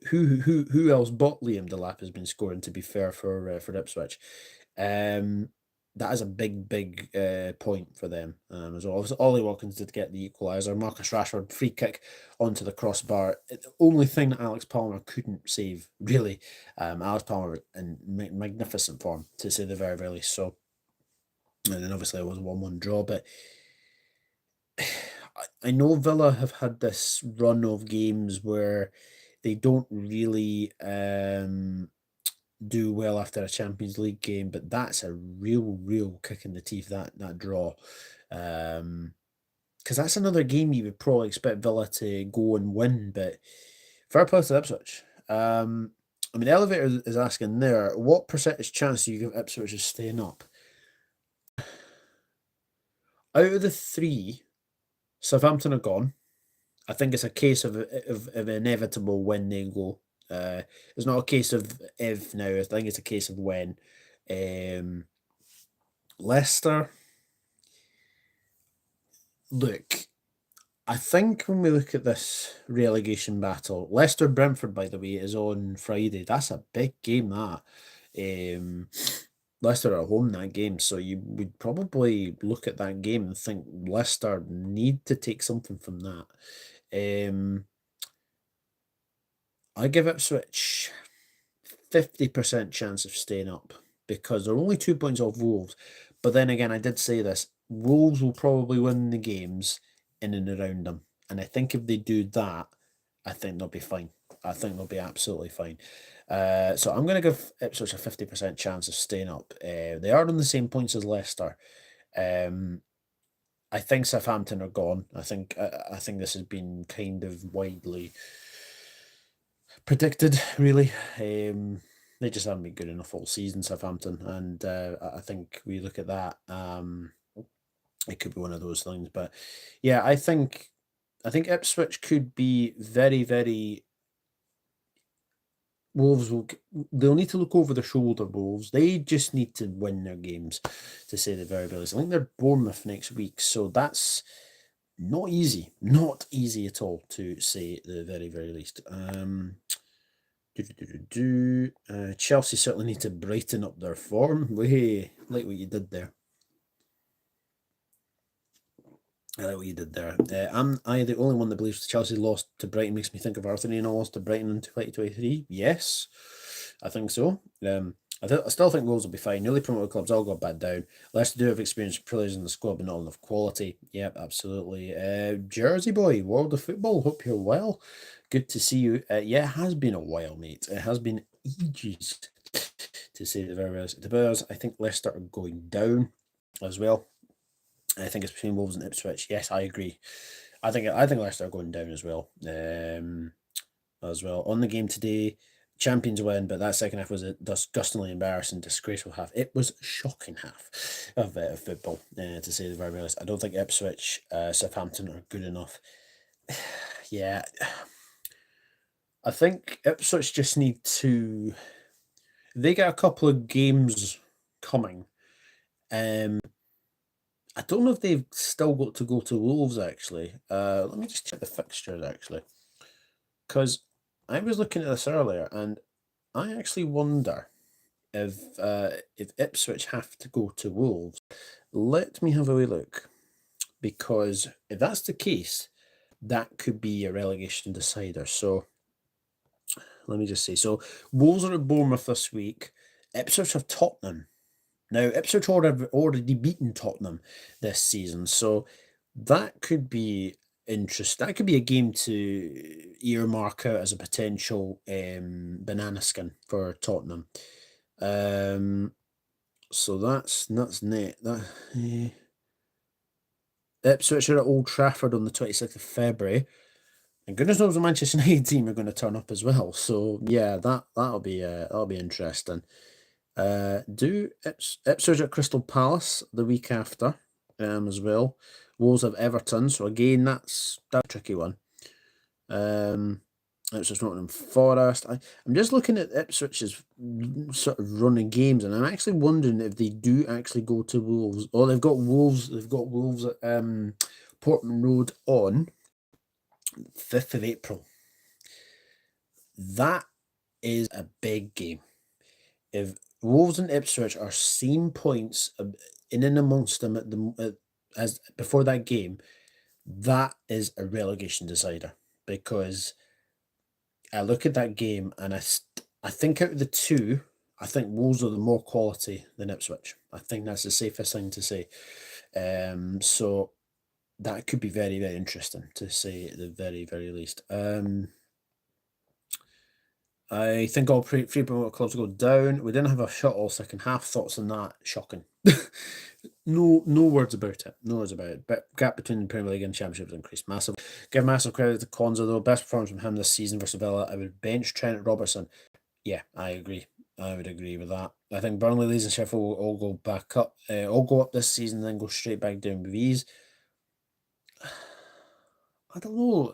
Speaker 1: Who else but Liam Delap has been scoring? To be fair for Ipswich, that is a big point for them as well. Obviously, Ollie Watkins did get the equaliser. Marcus Rashford free kick onto the crossbar. The only thing that Alex Palmer couldn't save, really. Alex Palmer in magnificent form, to say the very, very least. So, and then obviously it was a 1-1 draw, but I know Villa have had this run of games where they don't really do well after a Champions League game, but that's a real kick in the teeth, that draw. Because that's another game you would probably expect Villa to go and win, but fair play to Ipswich. Elevator is asking there, what percentage chance do you give Ipswich of staying up? Out of the 3, Southampton are gone. I think it's a case of inevitable when they go. It's not a case of if now. I think it's a case of when. Leicester. Look, I think when we look at this relegation battle, Leicester Brentford, by the way, is on Friday. That's a big game, that. Leicester are at home that game, so you would probably look at that game and think Leicester need to take something from that. I give Ipswich 50% chance of staying up because they're only 2 points off Wolves. But then again, I did say this, Wolves will probably win the games in and around them. And I think if they do that, I think they'll be fine. I think they'll be absolutely fine. So I'm going to give Ipswich a 50% chance of staying up. They are on the same points as Leicester. I think Southampton are gone. I think this has been kind of widely predicted, really. They just haven't been good enough all season, Southampton, and I think we look at that. It could be one of those things, but yeah, I think Ipswich could be very, very. Wolves they'll need to look over their shoulder. Wolves, they just need to win their games, to say the very least. I think they're Bournemouth next week, so that's not easy at all, to say the very, very least. Chelsea certainly need to brighten up their form. Way like what you did there. I like what you did there. Am I the only one that believes Chelsea lost to Brighton makes me think of Arthur and lost to Brighton in 2023? Yes, I think so. I still think Wolves will be fine. Newly promoted clubs all got bad down. Leicester do have experienced players in the squad, but not enough quality. Yep, absolutely. Jersey boy, World of Football, hope you're well. Good to see you. Yeah, it has been a while, mate. It has been ages, to say the very least. The Bears, I think Leicester are going down as well. I think it's between Wolves and Ipswich. Yes, I agree. I think Leicester are going down as well. On the game today, champions win, but that second half was a disgustingly embarrassing, disgraceful half. It was a shocking half of football, to say the very least. I don't think Ipswich, Southampton are good enough. Yeah, I think Ipswich just need to. They get a couple of games coming. I don't know if they've still got to go to Wolves, actually. Let me just check the fixtures, actually. Because I was looking at this earlier, and I actually wonder if Ipswich have to go to Wolves. Let me have a wee look. Because if that's the case, that could be a relegation decider. So, let me just say. So, Wolves are at Bournemouth this week. Ipswich have Tottenham. Now, Ipswich have already beaten Tottenham this season, so that could be interesting. That could be a game to earmark out as a potential banana skin for Tottenham. So that's net. Ipswich are at Old Trafford on the 26th of February. And goodness knows the Manchester United team are going to turn up as well. So yeah, that'll be interesting. Do Ipswich at Crystal Palace the week after, as well. Wolves have Everton, so again that's a tricky one. Ipswich Nottingham Forest. I'm just looking at Ipswich's sort of running games, and I'm actually wondering if they do actually go to Wolves. Oh, they've got Wolves. They've got Wolves at Portman Road on 5th of April. That is a big game. If Wolves and Ipswich are same points in and amongst them as before that game, that is a relegation decider, because I look at that game and I think out of the two, I think Wolves are the more quality than Ipswich. I think that's the safest thing to say. So that could be very, very interesting, to say at the very, very least. I think all three promoted clubs go down. We didn't have a shot all second half. Thoughts on that? Shocking. No words about it. No words about it. But gap between the Premier League and Championship has increased massive. Give massive credit to Konza though. Best performance from him this season versus Villa. I would bench Trent Robertson. Yeah, I agree. I would agree with that. I think Burnley, Leeds, and Sheffield will all go back up. All go up this season, then go straight back down with ease. I don't know.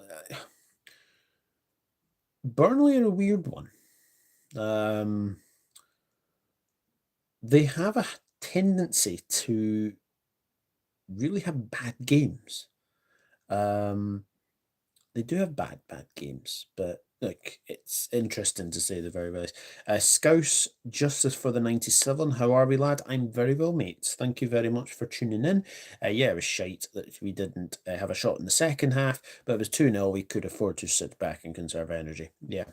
Speaker 1: Burnley are a weird one. They have a tendency to really have bad games. They do have bad games, but look, it's interesting to say the very least. Scouse Justice for the 97. How are we, lad? I'm very well, mates. Thank you very much for tuning in. Yeah, it was shite that we didn't have a shot in the second half, but it was 2-0. We could afford to sit back and conserve energy. Yeah,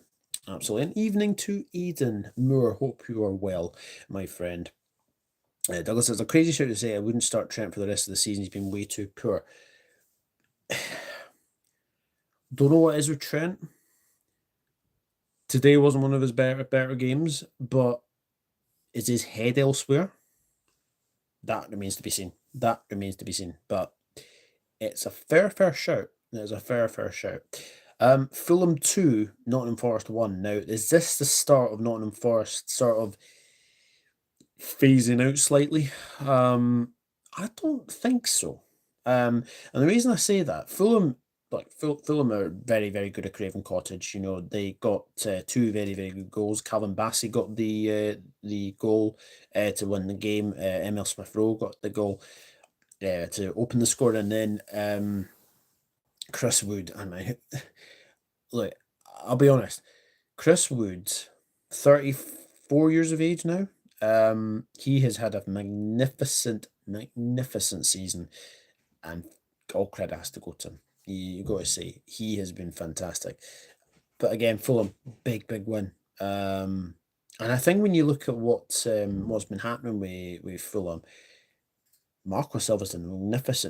Speaker 1: absolutely. An evening to Eden Moore. Hope you are well, my friend. Douglas says, a crazy shout to say I wouldn't start Trent for the rest of the season. He's been way too poor. Don't know what is with Trent. Today wasn't one of his better games, but is his head elsewhere? That remains to be seen. That remains to be seen. But it's a fair shout. There's a fair shout. Fulham 2, Nottingham Forest 1. Now, is this the start of Nottingham Forest sort of phasing out slightly? I don't think so. And the reason I say that, Fulham are very, very good at Craven Cottage. You know, they got 2 very, very good goals. Calvin Bassey got the goal to win the game. Emil Smith-Rowe got the goal to open the score, and then Chris Wood. And look, I'll be honest, Chris Wood, 34 years of age now. He has had a magnificent season, and all credit has to go to him. You got to say he has been fantastic. But again, Fulham, big win. And I think when you look at what's been happening with Fulham, Marco Silva's done a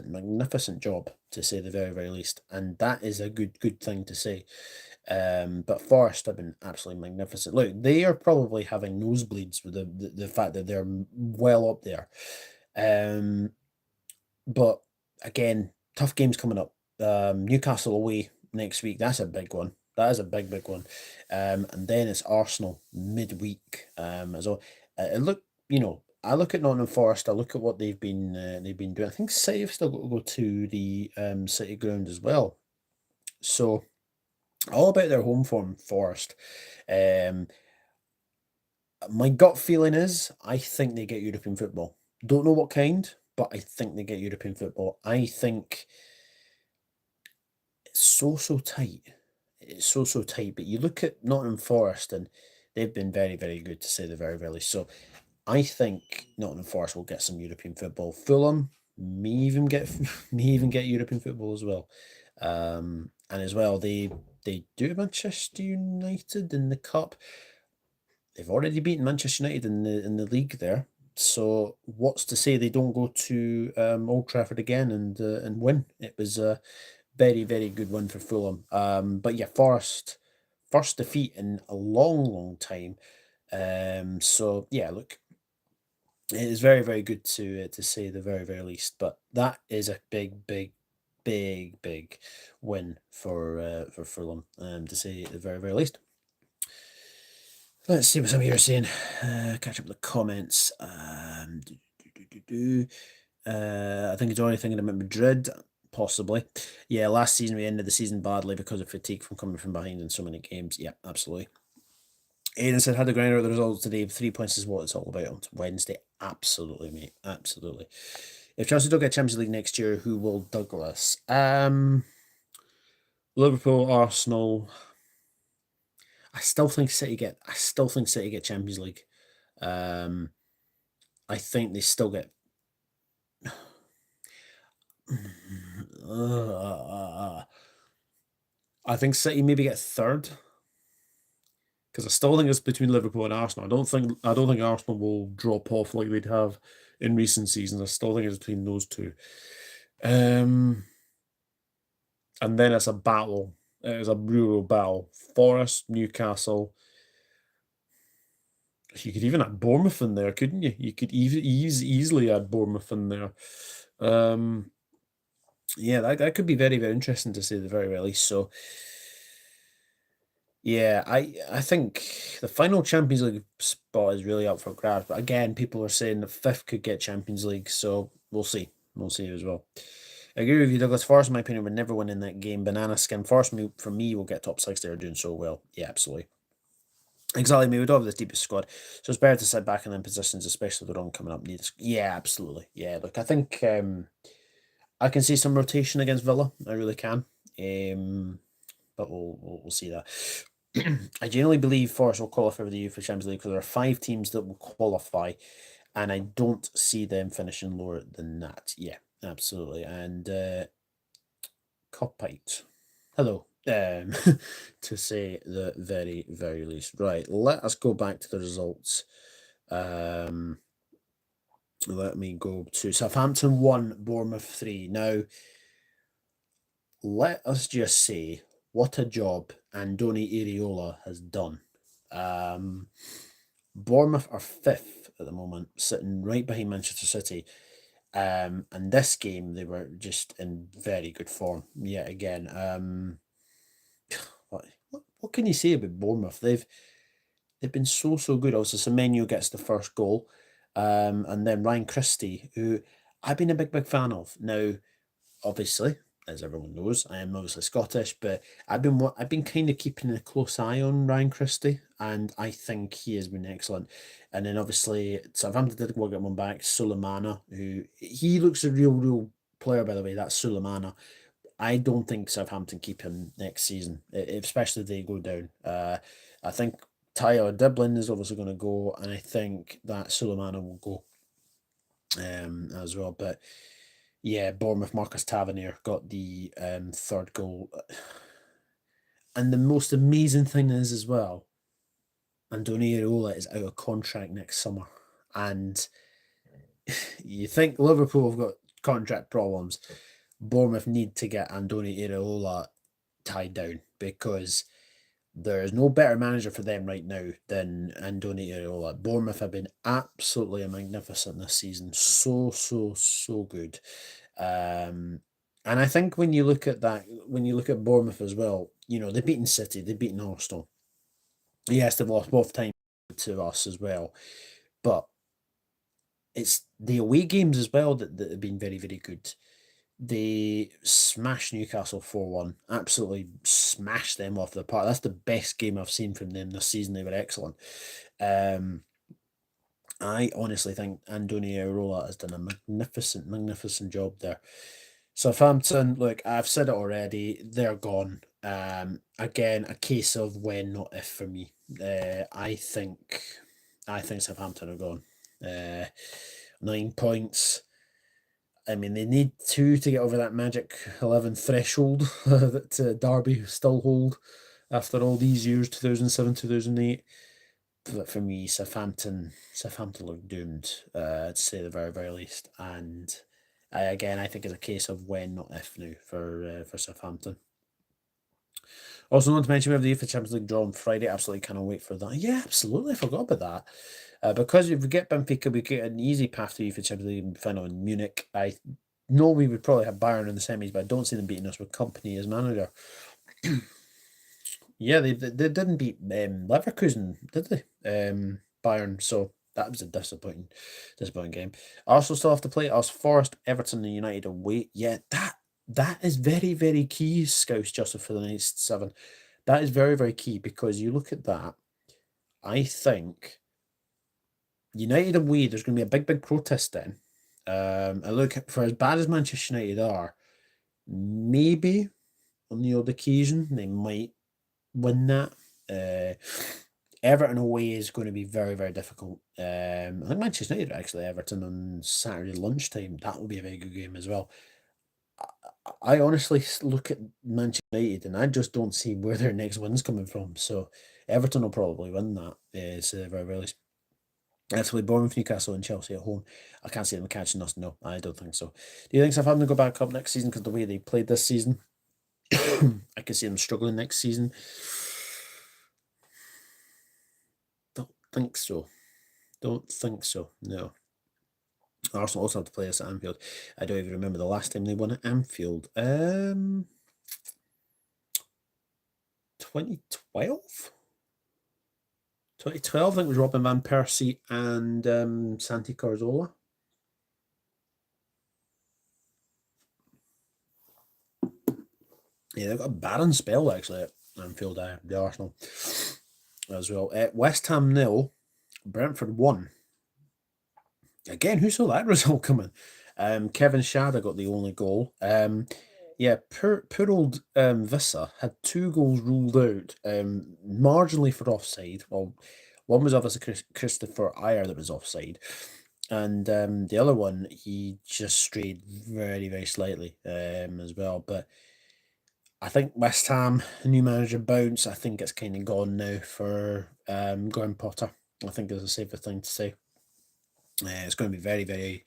Speaker 1: magnificent job, to say the very, very least, and that is a good thing to say. But Forest have been absolutely magnificent. Look, they are probably having nosebleeds with the fact that they're well up there. But again, tough games coming up. Newcastle away next week. That's a big one. That is a big one. And then it's Arsenal midweek. As well. Look, I look at Nottingham Forest. I look at what they've been doing. I think City have still got to go to the City ground as well. So all about their home form, Forest. My gut feeling is I think they get European football. Don't know what kind, but I think they get European football. I think it's so tight. It's so tight. But you look at Nottingham Forest, and they've been very, very good, to say the very, very least. So I think Nottingham Forest will get some European football. Fulham may even get European football as well. And as well, they do Manchester United in the cup. They've already beaten Manchester United in the league there. So what's to say they don't go to Old Trafford again and win? It was a very, very good win for Fulham. But yeah, Forest, first defeat in a long time. So yeah, look, it is very, very good to say the very, very least. But that is a big big win for Fulham, to say the very, very least. Let's see what some of you are saying. Catch up with the comments. I think it's already thinking about Madrid, possibly. Yeah, last season we ended the season badly because of fatigue from coming from behind in so many games. Yeah, absolutely. Aidan said, had the grinder of the results today. 3 points is what it's all about on Wednesday. Absolutely, mate. Absolutely. If Chelsea don't get Champions League next year, who will Douglas? Liverpool, Arsenal. I still think City get Champions League. I think they still get. I think City maybe get third, because I still think it's between Liverpool and Arsenal. I don't think Arsenal will drop off like they'd have in recent seasons. I still think it's between those two. And then it's a battle. It's a brutal battle. Forest, Newcastle. You could even add Bournemouth in there, couldn't you? You could easily add Bournemouth in there. Yeah, that could be very, very interesting to say the very, very least. So, yeah, I think the final Champions League spot is really up for grabs. But again, people are saying the fifth could get Champions League, so we'll see. We'll see as well. I agree with you, Douglas. Forest, in my opinion, would never win in that game. Banana skin. Forest, for me, will get top six. They're doing so well. Yeah, absolutely. Exactly, we would have the deepest squad, so it's better to sit back in them positions, especially with the run coming up. Yeah, absolutely. Yeah, look, I think I can see some rotation against Villa. I really can. But we'll see that. I genuinely believe Forest will qualify for the UEFA Champions League because there are 5 teams that will qualify, and I don't see them finishing lower than that. Yeah, absolutely. And Copite, hello. To say the very, very least. Right, let us go back to the results. Let me go to Southampton 1, Bournemouth 3. Now, let us just say what a job Andoni Iraola has done. Bournemouth are 5th at the moment, sitting right behind Manchester City. And this game, they were just in very good form yet again. What can you say about Bournemouth? They've been so good. Also, Semenyo gets the first goal, and then Ryan Christie, who I've been a big fan of. Now, obviously, as everyone knows, I am obviously Scottish, but I've been kind of keeping a close eye on Ryan Christie, and I think he has been excellent. And then obviously Southampton did get one back, Sulemana, who he looks a real player, by the way. That's Sulemana. I don't think Southampton keep him next season, especially if they go down. I think Tyler Diblin is obviously going to go, and I think that Sulemana will go as well. But yeah, Bournemouth, Marcus Tavernier got the 3rd goal. And the most amazing thing is as well, Andoni Iraola is out of contract next summer. And you think Liverpool have got contract problems. Bournemouth need to get Andoni Iraola tied down, because there is no better manager for them right now than Andoni Iraola. Bournemouth have been absolutely magnificent this season. So good. And I think when you look at Bournemouth as well, they've beaten City, they've beaten Arsenal. Yes, they've lost both times to us as well. But it's the away games as well that have been very, very good. They smashed Newcastle 4-1. Absolutely smashed them off the park. That's the best game I've seen from them this season. They were excellent. I honestly think Andoni Iraola has done a magnificent job there. Southampton, look, I've said it already, they're gone. Again, a case of when, not if for me. I think Southampton are gone. 9 points. I mean, they need 2 to get over that magic 11 threshold that Derby still hold after all these years, 2007, 2008. But for me, Southampton look doomed, to say the very, very least. And I think it's a case of when, not if now for Southampton. Also, not to mention we have the UEFA Champions League draw on Friday. Absolutely cannot wait for that. Yeah, absolutely. I forgot about that. Because if we get Benfica, we get an easy path to UEFA Champions League final in Munich. I know we would probably have Bayern in the semis, but I don't see them beating us with Company as manager. Yeah, they didn't beat Leverkusen, did they? Bayern, so that was a disappointing game. Arsenal still have to play us, Forest, Everton, and United away. Yeah, that is very, very key, Scouse Joseph, for the next 7. That is very, very key, because you look at that, I think United away, there's going to be a big, big protest then. I look, for as bad as Manchester United are, maybe on the odd occasion they might win that. Everton away is going to be very, very difficult. I think Manchester United actually Everton on Saturday lunchtime. That will be a very good game as well. I honestly look at Manchester United and I just don't see where their next win's coming from. So Everton will probably win that. It's very, very least. Actually, Bournemouth, Newcastle, and Chelsea at home. I can't see them catching us. No, I don't think so. Do you think Southampton go back up next season because the way they played this season? I can see them struggling next season. Don't think so. Don't think so. No. Arsenal also have to play us at Anfield. I don't even remember the last time they won at Anfield. 2012? 2012, I think it was Robin Van Persie and Santi Cazorla. Yeah, they've got a barren spell actually at Anfield, the Arsenal as well. West Ham 0, Brentford 1. Again, who saw that result coming? Kevin Shada got the only goal. Yeah, poor old Vissa had 2 goals ruled out, marginally for offside. Well, one was obviously Christopher Ayer that was offside, and the other one he just strayed very, very slightly as well. But I think West Ham, new manager bounce. I think it's kind of gone now for Graham Potter. I think is a safer thing to say. It's going to be very, very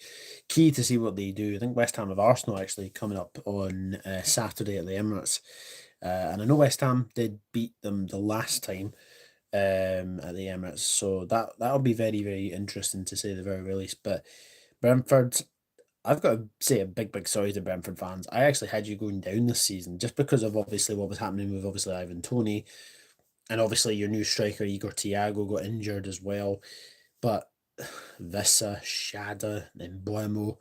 Speaker 1: key to see what they do. I think West Ham have Arsenal actually coming up on Saturday at the Emirates. And I know West Ham did beat them the last time at the Emirates. So that'll be very, very interesting to say the very least. But Brentford, I've got to say a big, big sorry to Brentford fans. I actually had you going down this season just because of obviously what was happening with obviously Ivan Toney. And obviously your new striker, Igor Thiago, got injured as well. But Vissa, Shada, and Buemo,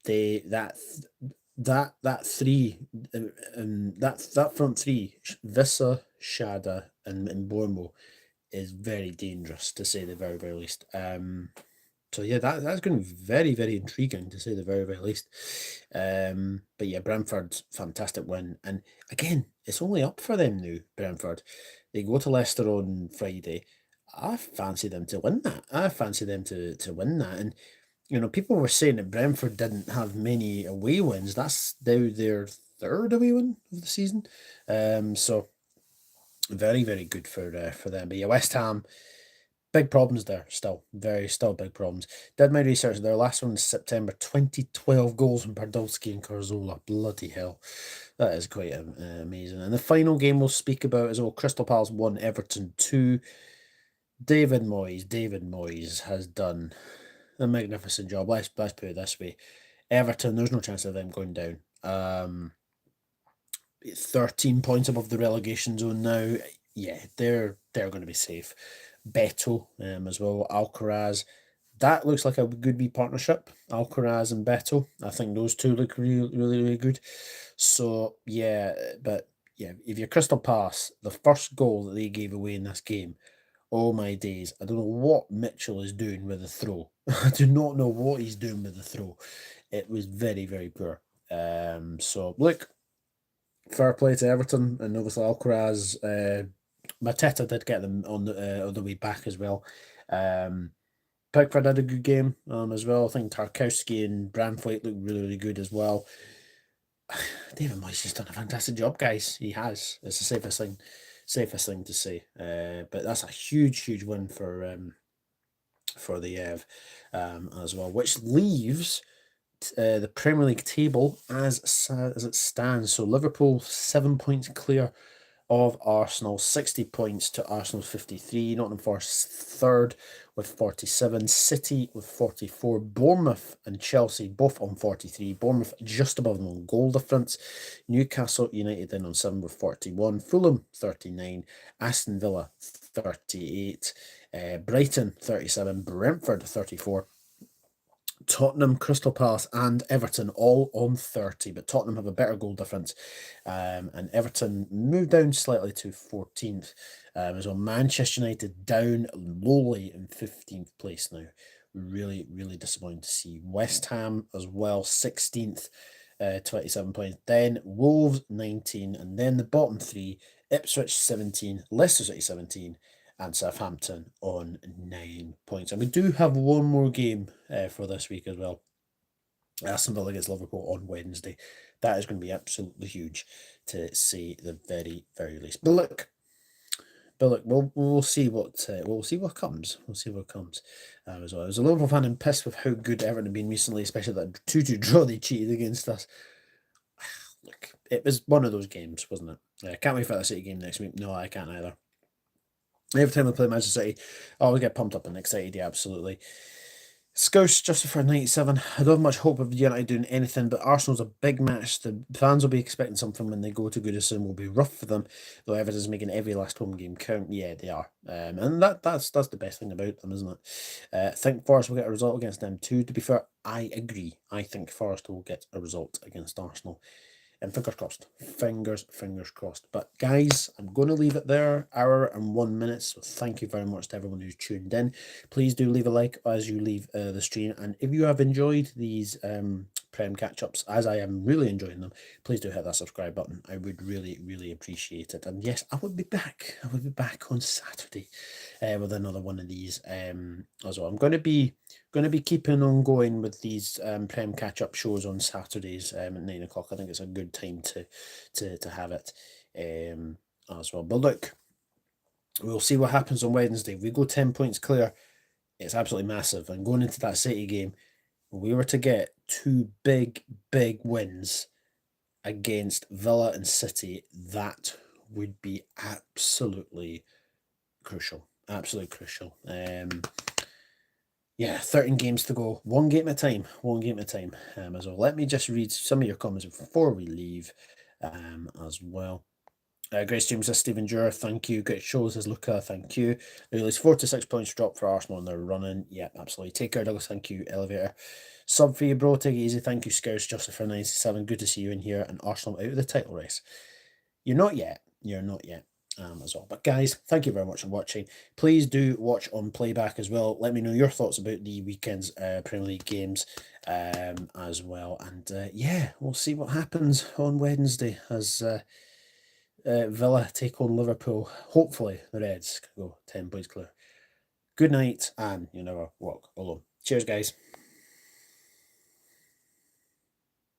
Speaker 1: that front three, Vissa, Shada, and Buemo, is very dangerous to say the very, very least. So yeah, that's going to be very, very intriguing to say the very, very least. But yeah, Brentford, fantastic win, and again, it's only up for them now. Brentford, they go to Leicester on Friday. I fancy them to win that. I fancy them to win that. And, you know, people were saying that Brentford didn't have many away wins. That's now their 3rd away win of the season. So very, very good for them. But yeah, West Ham, big problems there still. Still big problems. Did my research. Their last one was September 2012, goals from Podolski and Cazorla. Bloody hell. That is quite amazing. And the final game we'll speak about is Crystal Palace 1, Everton 2. David Moyes has done a magnificent job. Let's put it this way. Everton, there's no chance of them going down. 13 points above the relegation zone now. Yeah, they're going to be safe. Beto as well, Alcaraz. That looks like a good wee partnership, Alcaraz and Beto. I think those two look really, really, really good. So, yeah, but yeah, if you're Crystal Palace, the first goal that they gave away in this game, oh my days, I don't know what Mitchell is doing with the throw. I do not know what he's doing with the throw. It was very, very poor. So, look, fair play to Everton, and obviously Alcaraz. Mateta did get them on the way back as well. Pickford had a good game as well. I think Tarkowski and Branthwaite looked really, really good as well. David Moyes has done a fantastic job, guys. He has. It's the safest thing to say. But that's a huge win for the Ev as well, which leaves the Premier League table as it stands. So Liverpool 7 points clear of Arsenal, 60 points to Arsenal's 53. Nottingham Forest third with 47. City with 44. Bournemouth and Chelsea both on 43. Bournemouth just above them on goal difference. Newcastle United then on 7 with 41. Fulham 39. Aston Villa 38. Brighton 37. Brentford 34. Tottenham, Crystal Palace and Everton all on 30, but Tottenham have a better goal difference, and Everton moved down slightly to 14th, as well. Manchester United down lowly in 15th place now. Really, really disappointing to see. West Ham as well, 16th, 27 points. Then Wolves 19, and then the bottom three, Ipswich 17, Leicester City 17, and Southampton on 9 points. And we do have one more game for this week as well. Aston Villa against Liverpool on Wednesday. That is going to be absolutely huge, to say the very, very least. But look, we'll see what comes. We'll see what comes as well. I was a Liverpool fan and pissed with how good Everton have been recently, especially that 2-2 draw they cheated against us. Look, it was one of those games, wasn't it? I can't wait for that City game next week. No, I can't either. Every time I play Manchester City, I always get pumped up and excited, yeah, absolutely. Scouse just for 97. I don't have much hope of United doing anything, but Arsenal's a big match. The fans will be expecting something when they go to Goodison. Will be rough for them, though Everton's making every last home game count. Yeah, they are. And that's the best thing about them, isn't it? I think Forest will get a result against them too. To be fair, I agree. I think Forest will get a result against Arsenal. And fingers crossed. Fingers crossed. But guys, I'm going to leave it there. Hour and 1 minute. So thank you very much to everyone who's tuned in. Please do leave a like as you leave the stream. And if you have enjoyed these Prem catch-ups, as I am really enjoying them, please do hit that subscribe button. I would really, really appreciate it. And yes, I will be back. I will be back on Saturday with another one of these as well. I'm going to be keeping on going with these Prem catch-up shows on Saturdays at 9 o'clock. I think it's a good time to have it as well. But look, we'll see what happens on Wednesday. If we go 10 points clear, it's absolutely massive. And going into that City game, if we were to get two big wins against Villa and City, that would be absolutely crucial. Absolutely crucial. Yeah, 13 games to go. One game at a time. As well. Let me just read some of your comments before we leave as well. Great stream, says Stephen Jura, thank you. Great show, says Luca, thank you. At least 4 to 6 points drop for Arsenal and they're running. Yeah, absolutely. Take care, Douglas, thank you. Elevator. Sub for you, bro, take it easy. Thank you, Scouse, Joseph for 97. Good to see you in here. And Arsenal out of the title race. You're not yet. As well. But guys, thank you very much for watching. Please do watch on playback as well. Let me know your thoughts about the weekend's Premier League games as well. And yeah, we'll see what happens on Wednesday as Villa take on Liverpool. Hopefully the Reds can go 10 points clear. Good night, and you never walk alone. Cheers, guys.